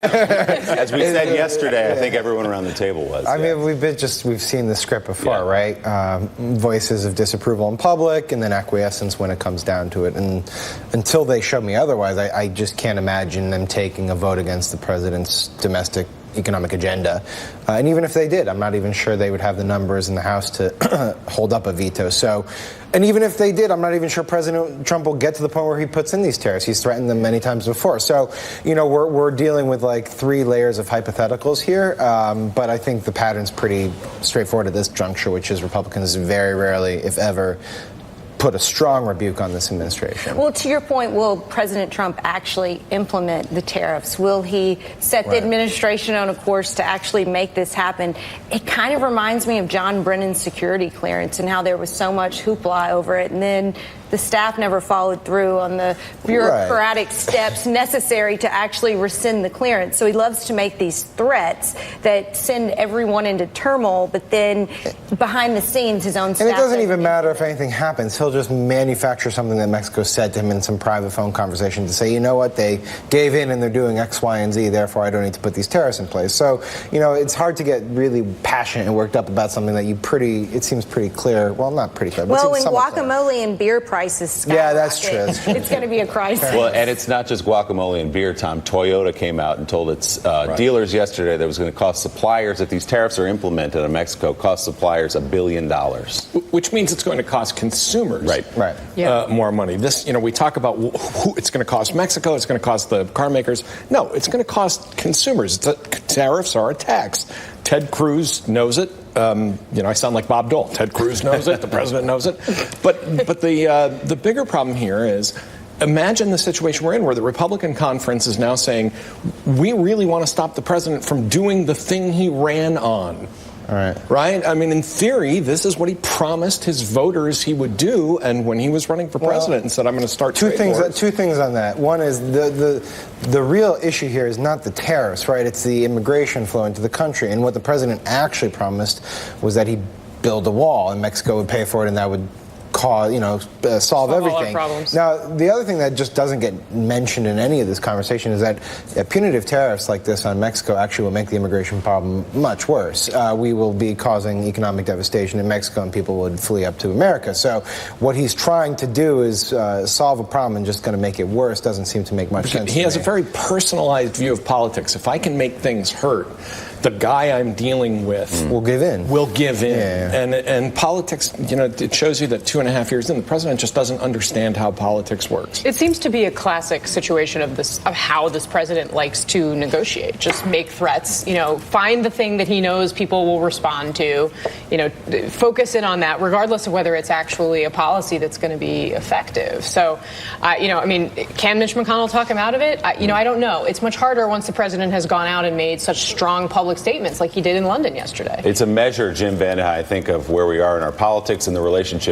As we said yesterday, I think everyone around the table was. I mean, we've seen the script before, right? Voices of disapproval in public, and then acquiescence when it comes down to it. And until they show me otherwise, I just can't imagine them taking a vote against the president's domestic economic agenda. And even if they did, I'm not even sure they would have the numbers in the House to hold up a veto. So, and even if they did, I'm not even sure President Trump will get to the point where he puts in these tariffs. He's threatened them many times before. So, you know, we're dealing with like 3 layers of hypotheticals here. But I think the pattern's pretty straightforward at this juncture, which is Republicans very rarely, if ever, put a strong rebuke on this administration. Well, to your point, will President Trump actually implement the tariffs? Will he set the administration on a course to actually make this happen? It kind of reminds me of John Brennan's security clearance and how there was so much hoopla over it, and then the staff never followed through on the bureaucratic steps necessary to actually rescind the clearance. So he loves to make these threats that send everyone into turmoil, but then behind the scenes, his own staff... And it doesn't even matter if anything happens. He'll just manufacture something that Mexico said to him in some private phone conversation to say, you know what, they gave in and they're doing X, Y, and Z, therefore I don't need to put these tariffs in place. So, you know, it's hard to get really passionate and worked up about something that it seems pretty clear. Well, not pretty clear, but well, when guacamole and beer prices skyrocket, yeah, that's true. It's going to be a crisis. Well, and it's not just guacamole and beer, Tom. Toyota came out and told its dealers yesterday that it was going to cost suppliers, if these tariffs are implemented in Mexico, cost suppliers $1 billion. Which means it's going to cost consumers more money. This, you know, we talk about who it's going to cost Mexico, it's going to cost the car makers. No, it's going to cost consumers. Tariffs are a tax. Ted Cruz knows it. You know, I sound like Bob Dole. Ted Cruz knows it. The president knows it. But the bigger problem here is, imagine the situation we're in where the Republican conference is now saying, we really want to stop the president from doing the thing he ran on. All right. Right? I mean, in theory, this is what he promised his voters he would do, and when he was running for president and said, I'm going to start two things on that. One is the real issue here is not the tariffs, right? It's the immigration flow into the country. And what the president actually promised was that he'd build a wall and Mexico would pay for it, and that would cause, solve everything. All our problems. Now, the other thing that just doesn't get mentioned in any of this conversation is that punitive tariffs like this on Mexico actually will make the immigration problem much worse. We will be causing economic devastation in Mexico, and people would flee up to America. So what he's trying to do is solve a problem and just going to make it worse. Doesn't seem to make much sense. He has a very personalized view of politics. If I can make things hurt, the guy I'm dealing with will give in. Yeah. And politics, it shows you that 2.5 years in, the president just doesn't understand how politics works. It seems to be a classic situation of how this president likes to negotiate. Just make threats, find the thing that he knows people will respond to, focus in on that, regardless of whether it's actually a policy that's going to be effective. So, can Mitch McConnell talk him out of it? I don't know. It's much harder once the president has gone out and made such strong public statements like he did in London yesterday. It's a measure, Jim Van, I think, of where we are in our politics and the relationship